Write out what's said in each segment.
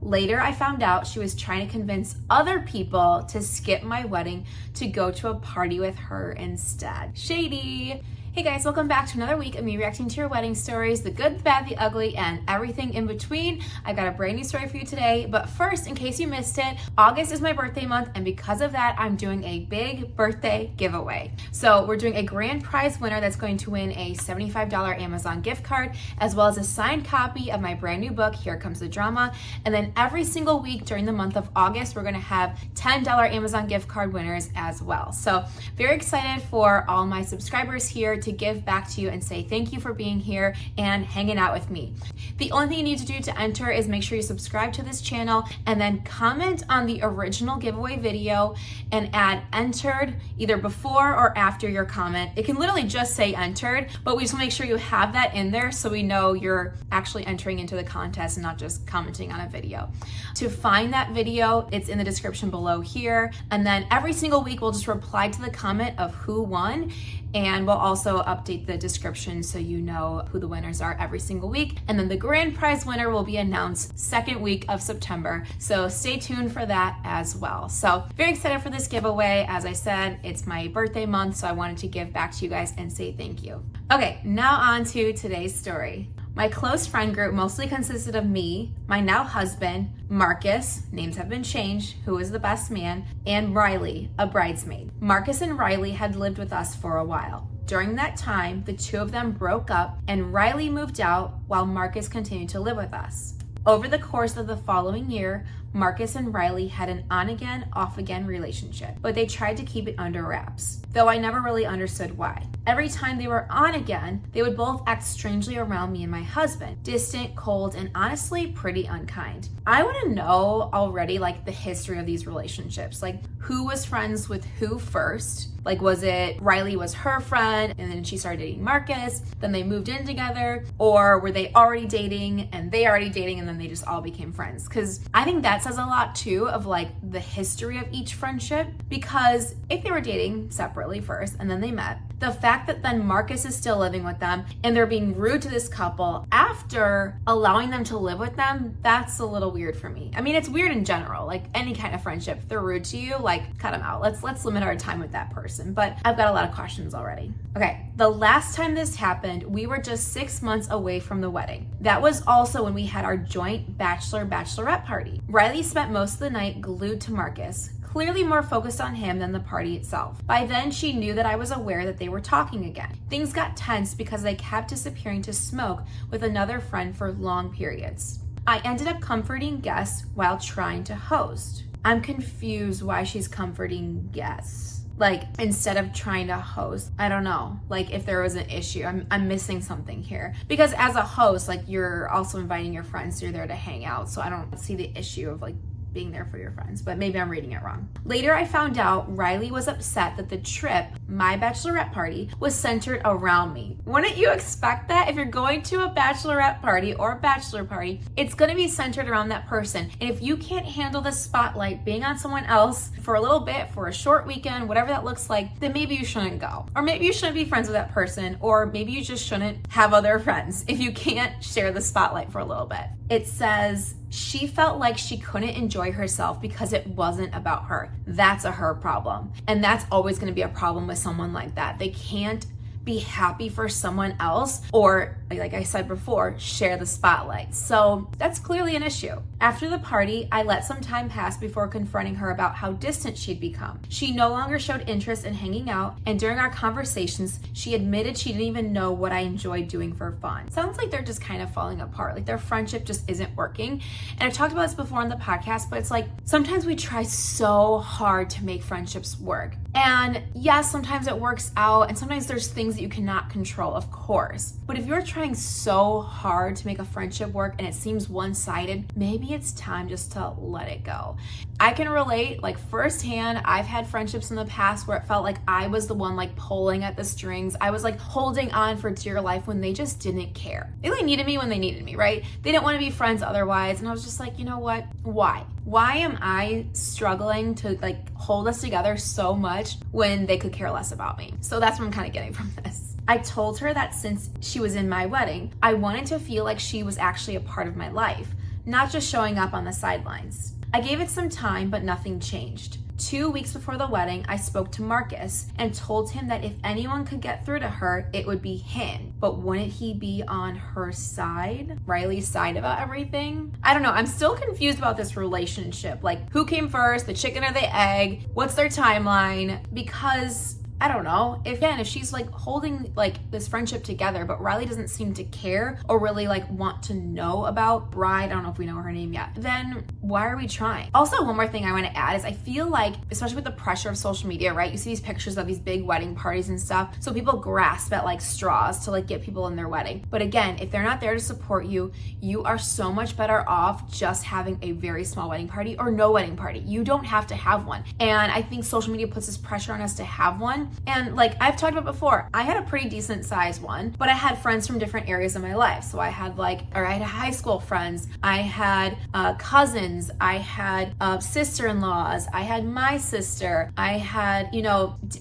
Later, I found out she was trying to convince other people to skip my wedding to go to a party with her instead. Shady. Hey guys, welcome back to another week of me reacting to your wedding stories, the good, the bad, the ugly, and everything in between. I've got a brand new story for you today, but first, in case you missed it, August is my birthday month, and because of that, I'm doing a big birthday giveaway. So we're doing a grand prize winner that's going to win a $75 Amazon gift card, as well as a signed copy of my brand new book, Here Comes the Drama. And then every single week during the month of August, we're gonna have $10 Amazon gift card winners as well. So very excited for all my subscribers here to give back to you and say thank you for being here and hanging out with me. The only thing you need to do to enter is make sure you subscribe to this channel and then comment on the original giveaway video and add entered either before or after your comment. It can literally just say entered, but we just want to make sure you have that in there so we know you're actually entering into the contest and not just commenting on a video. To find that video, it's in the description below here. And then every single week, we'll just reply to the comment of who won. And we'll also update the description so you know who the winners are every single week. And then the grand prize winner will be announced second week of September. So stay tuned for that as well. So very excited for this giveaway. As I said, it's my birthday month, so I wanted to give back to you guys and say thank you. Okay, now on to today's story. My close friend group mostly consisted of me, my now husband, Marcus, names have been changed, who is the best man, and Riley, a bridesmaid. Marcus and Riley had lived with us for a while. During that time, the two of them broke up and Riley moved out while Marcus continued to live with us. Over the course of the following year, Marcus and Riley had an on-again, off-again relationship, but they tried to keep it under wraps, though I never really understood why. Every time they were on again, they would both act strangely around me and my husband, distant, cold, and honestly pretty unkind. I want to know already like the history of these relationships, like who was friends with who first. Like, was it Riley was her friend and then she started dating Marcus, then they moved in together, or were they already dating and they already dating and then they just all became friends? Because I think that says a lot too of like the history of each friendship, because if they were dating separately first and then they met, the fact that then Marcus is still living with them and they're being rude to this couple after allowing them to live with them, that's a little weird for me. I mean, it's weird in general, like any kind of friendship. If they're rude to you, like cut them out. Let's limit our time with that person. But I've got a lot of questions already. Okay, the last time this happened, we were just 6 months away from the wedding. That was also when we had our joint bachelorette party. Riley spent most of the night glued to Marcus, clearly more focused on him than the party itself. By then, she knew that I was aware that they were talking again. Things got tense because they kept disappearing to smoke with another friend for long periods. I ended up comforting guests while trying to host. I'm confused why she's comforting guests. Like, instead of trying to host, I don't know, like if there was an issue, I'm missing something here. Because as a host, like you're also inviting your friends, so you're there to hang out. So I don't see the issue of like being there for your friends, but maybe I'm reading it wrong. Later, I found out Riley was upset that the trip, my bachelorette party, was centered around me. Wouldn't you expect that? If you're going to a bachelorette party or a bachelor party, it's gonna be centered around that person. And if you can't handle the spotlight being on someone else for a little bit, for a short weekend, whatever that looks like, then maybe you shouldn't go. Or maybe you shouldn't be friends with that person, or maybe you just shouldn't have other friends if you can't share the spotlight for a little bit. It says, she felt like she couldn't enjoy herself because it wasn't about her. That's a her problem. And that's always going to be a problem with someone like that. They can't be happy for someone else, or like I said before, share the spotlight. So that's clearly an issue. After the party, I let some time pass before confronting her about how distant she'd become. She no longer showed interest in hanging out, and during our conversations, she admitted she didn't even know what I enjoyed doing for fun. Sounds like they're just kind of falling apart, like their friendship just isn't working. And I've talked about this before on the podcast, but it's like sometimes we try so hard to make friendships work. And yes, sometimes it works out, and sometimes there's things that you cannot control, of course. But if you're trying so hard to make a friendship work and it seems one-sided, maybe it's time just to let it go. I can relate, like firsthand, I've had friendships in the past where it felt like I was the one like pulling at the strings. I was like holding on for dear life when they just didn't care. They only needed me when they needed me, right? They didn't want to be friends otherwise. And I was just like, you know what? Why? Why am I struggling to like hold us together so much when they could care less about me? So that's what I'm kind of getting from this. I told her that since she was in my wedding, I wanted to feel like she was actually a part of my life, not just showing up on the sidelines. I gave it some time, but nothing changed. 2 weeks before the wedding, I spoke to Marcus and told him that if anyone could get through to her, it would be him. But wouldn't he be on her side? Riley's side about everything? I don't know. I'm still confused about this relationship. Like, who came first, the chicken or the egg? What's their timeline? Because I don't know. If she's like holding like this friendship together, but Riley doesn't seem to care or really like want to know about Bride, I don't know if we know her name yet, then why are we trying? Also, one more thing I want to add is I feel like, especially with the pressure of social media, right? You see these pictures of these big wedding parties and stuff. So people grasp at like straws to like get people in their wedding. But again, if they're not there to support you, you are so much better off just having a very small wedding party or no wedding party. You don't have to have one. And I think social media puts this pressure on us to have one. And like I've talked about before, I had a pretty decent size one, but I had friends from different areas of my life. So I had high school friends, I had cousins, I had sister-in-laws, I had my sister, I had,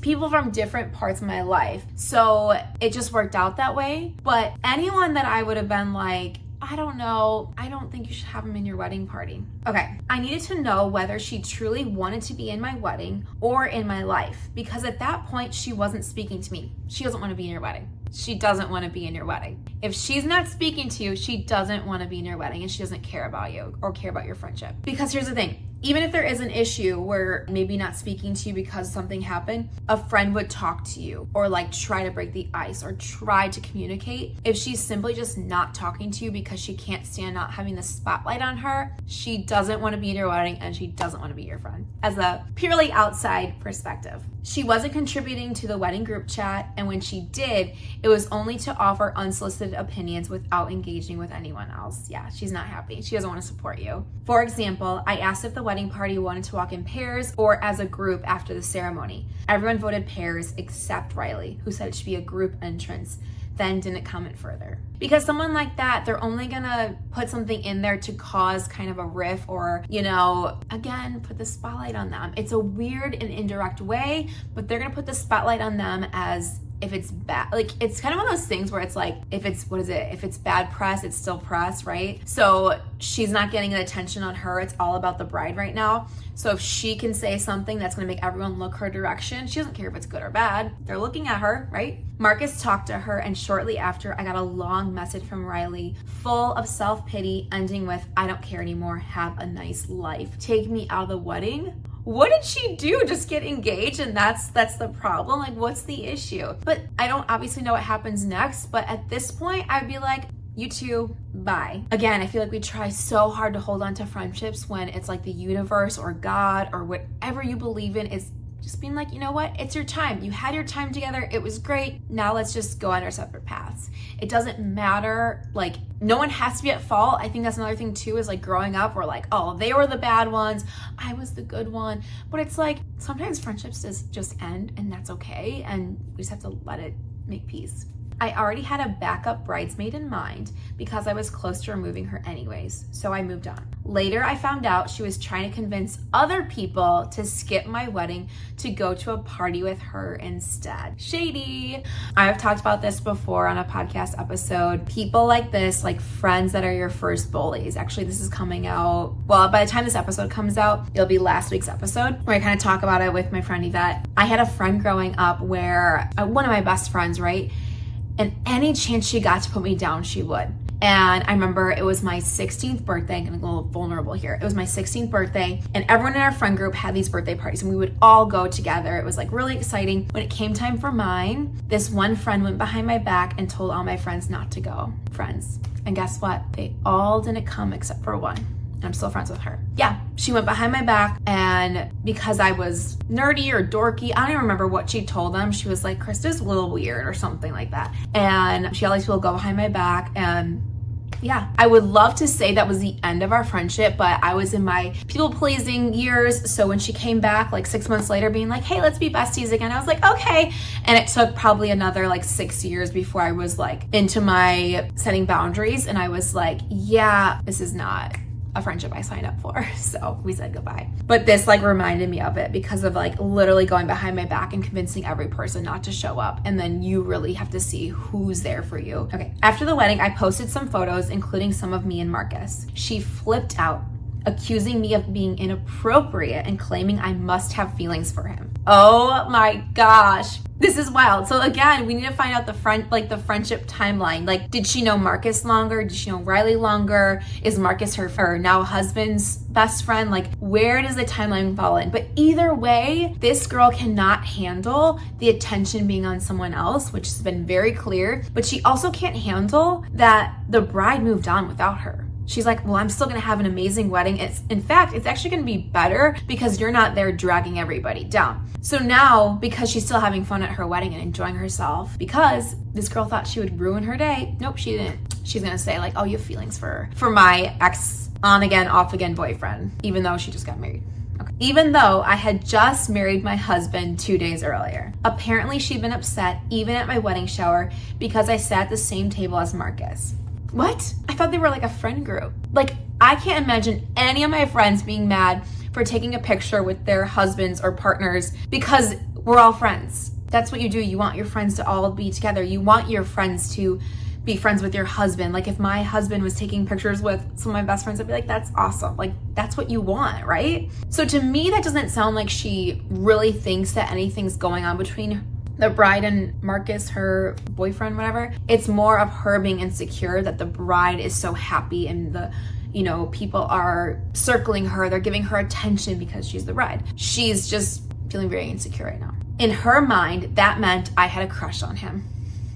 people from different parts of my life. So it just worked out that way. But anyone that I would have been like, I don't know, I don't think you should have him in your wedding party. Okay, I needed to know whether she truly wanted to be in my wedding or in my life, because at that point she wasn't speaking to me. She doesn't want to be in your wedding. She doesn't want to be in your wedding. If she's not speaking to you, she doesn't want to be in your wedding and she doesn't care about you or care about your friendship. Because here's the thing, even if there is an issue where maybe not speaking to you because something happened, a friend would talk to you or like try to break the ice or try to communicate. If she's simply just not talking to you because she can't stand not having the spotlight on her, she doesn't want to be in your wedding and she doesn't want to be your friend. As a purely outside perspective. She wasn't contributing to the wedding group chat, and when she did, it was only to offer unsolicited opinions without engaging with anyone else. Yeah, she's not happy. She doesn't want to support you. For example, I asked if the wedding party wanted to walk in pairs or as a group after the ceremony. Everyone voted pairs except Riley, who said it should be a group entrance, then didn't comment further. Because someone like that, they're only gonna put something in there to cause kind of a riff or, again, put the spotlight on them. It's a weird and indirect way, but they're gonna put the spotlight on them as if it's bad. Like, it's kind of one of those things where it's like, if it's bad press, it's still press, right? So she's not getting the attention on her. It's all about the bride right now. So if she can say something that's going to make everyone look her direction, she doesn't care if it's good or bad. They're looking at her, right? Marcus talked to her, and shortly after, I got a long message from Riley full of self-pity, ending with, "I don't care anymore. Have a nice life. Take me out of the wedding." What did she do? Just get engaged and that's the problem? Like, what's the issue? But I don't obviously know what happens next, but at this point, I'd be like, you two, bye. Again, I feel like we try so hard to hold on to friendships when it's like the universe or God or whatever you believe in is just being like, you know what? It's your time. You had your time together. It was great. Now let's just go on our separate paths. It doesn't matter. Like, no one has to be at fault. I think that's another thing too, is like growing up, we're like, oh, they were the bad ones. I was the good one. But it's like, sometimes friendships just end, and that's okay. And we just have to let it make peace. I already had a backup bridesmaid in mind because I was close to removing her anyways, so I moved on. Later, I found out she was trying to convince other people to skip my wedding to go to a party with her instead. Shady. I've talked about this before on a podcast episode. People like this, like friends that are your first bullies. Actually, this is coming out, well, by the time this episode comes out, it'll be last week's episode where I kind of talk about it with my friend Yvette. I had a friend growing up where one of my best friends, right? And any chance she got to put me down, she would. And I remember it was my 16th birthday. I'm gonna go a little vulnerable here. It was my 16th birthday, and everyone in our friend group had these birthday parties, and we would all go together. It was like really exciting. When it came time for mine, this one friend went behind my back and told all my friends not to go. Friends. And guess what? They all didn't come except for one. And I'm still friends with her. Yeah, she went behind my back, and because I was nerdy or dorky, I don't even remember what she told them. She was like, Christa's a little weird or something like that. And she always will go behind my back, and yeah, I would love to say that was the end of our friendship, but I was in my people-pleasing years. So when she came back like 6 months later being like, hey, let's be besties again, I was like, okay. And it took probably another like 6 years before I was like into my setting boundaries. And I was like, yeah, this is not a friendship I signed up for. So we said goodbye. But this like reminded me of it because of like literally going behind my back and convincing every person not to show up. And then you really have to see who's there for you. Okay, after the wedding, I posted some photos, including some of me and Marcus. She flipped out, accusing me of being inappropriate and claiming I must have feelings for him. Oh my gosh. This is wild. So again, we need to find out the friendship timeline. Like, did she know Marcus longer? Did she know Riley longer? Is Marcus her now husband's best friend? Like, where does the timeline fall in? But either way, this girl cannot handle the attention being on someone else, which has been very clear. But she also can't handle that the bride moved on without her. She's like, well, I'm still gonna have an amazing wedding. In fact, it's actually gonna be better because you're not there dragging everybody down. So now, because she's still having fun at her wedding and enjoying herself, because this girl thought she would ruin her day, nope, she didn't. She's gonna say like, oh, you have feelings for my ex on again, off again boyfriend, even though she just got married. Okay. Even though I had just married my husband 2 days earlier. Apparently she'd been upset even at my wedding shower because I sat at the same table as Marcus. What? I thought they were like a friend group. Like, I can't imagine any of my friends being mad for taking a picture with their husbands or partners because we're all friends. That's what you do. You want your friends to all be together. You want your friends to be friends with your husband. Like, if my husband was taking pictures with some of my best friends, I'd be like, that's awesome. Like, that's what you want, right? So to me, that doesn't sound like she really thinks that anything's going on between the bride and Marcus, her boyfriend, whatever. It's more of her being insecure that the bride is so happy and people are circling her, they're giving her attention because she's the bride. She's just feeling very insecure right now. In her mind, that meant I had a crush on him.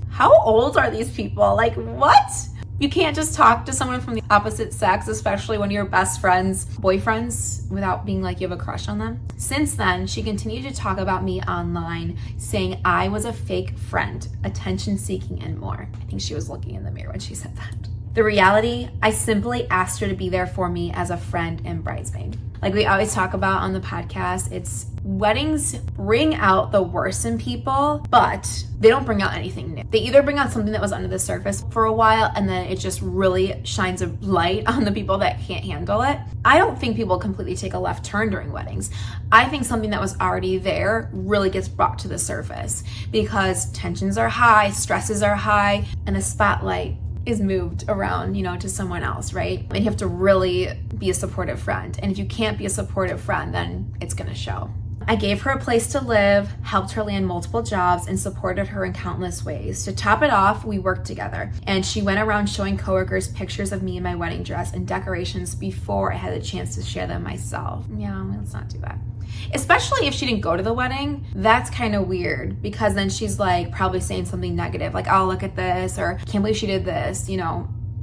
How old are these people? Like, what? You can't just talk to someone from the opposite sex, especially when you're best friends, boyfriends, without being like you have a crush on them. Since then, she continued to talk about me online, saying I was a fake friend, attention seeking, and more. I think she was looking in the mirror when she said that. The reality, I simply asked her to be there for me as a friend and bridesmaid. Like we always talk about on the podcast, it's weddings bring out the worst in people, but they don't bring out anything new. They either bring out something that was under the surface for a while and then it just really shines a light on the people that can't handle it. I don't think people completely take a left turn during weddings. I think something that was already there really gets brought to the surface because tensions are high, stresses are high, and the spotlight is moved around, to someone else, right? And you have to really be a supportive friend. And if you can't be a supportive friend, then it's gonna show. I gave her a place to live, helped her land multiple jobs, and supported her in countless ways. To top it off, we worked together, and she went around showing coworkers pictures of me in my wedding dress and decorations before I had the chance to share them myself. Yeah, let's not do that. Especially if she didn't go to the wedding, that's kind of weird because then she's like probably saying something negative, like, oh, look at this, or can't believe she did this,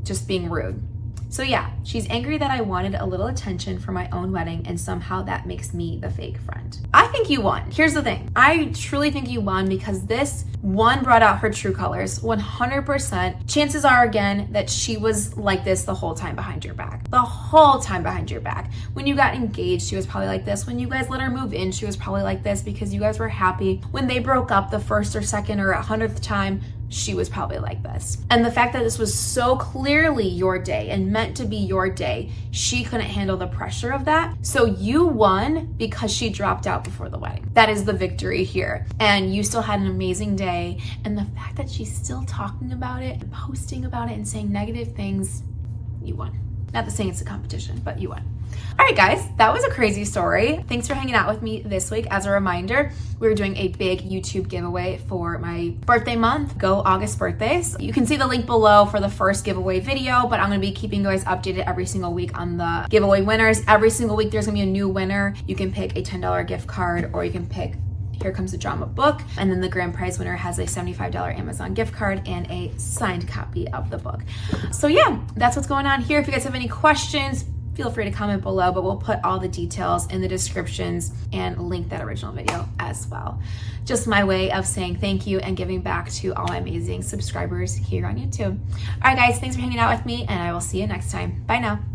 just being rude. So yeah, she's angry that I wanted a little attention for my own wedding and somehow that makes me the fake friend. I think you won. Here's the thing. I truly think you won because this one brought out her true colors 100%. Chances are again that she was like this the whole time behind your back. The whole time behind your back. When you got engaged, she was probably like this. When you guys let her move in, she was probably like this because you guys were happy. When they broke up the first or second or 100th time, she was probably like this. And the fact that this was so clearly your day and meant to be your day, she couldn't handle the pressure of that. So you won because she dropped out before the wedding. That is the victory here. And you still had an amazing day. And the fact that she's still talking about it and posting about it and saying negative things, you won. Not the saying it's a competition, but you won. All right, guys, that was a crazy story. Thanks for hanging out with me this week. As a reminder, we're doing a big YouTube giveaway for my birthday month. Go August birthdays. You can see the link below for the first giveaway video, but I'm gonna be keeping you guys updated every single week on the giveaway winners. Every single week, there's gonna be a new winner. You can pick a $10 gift card or you can pick Here Comes the Drama book. And then the grand prize winner has a $75 Amazon gift card and a signed copy of the book. So yeah, that's what's going on here. If you guys have any questions, feel free to comment below, but we'll put all the details in the descriptions and link that original video as well. Just my way of saying thank you and giving back to all my amazing subscribers here on YouTube. All right, guys, thanks for hanging out with me, and I will see you next time. Bye now.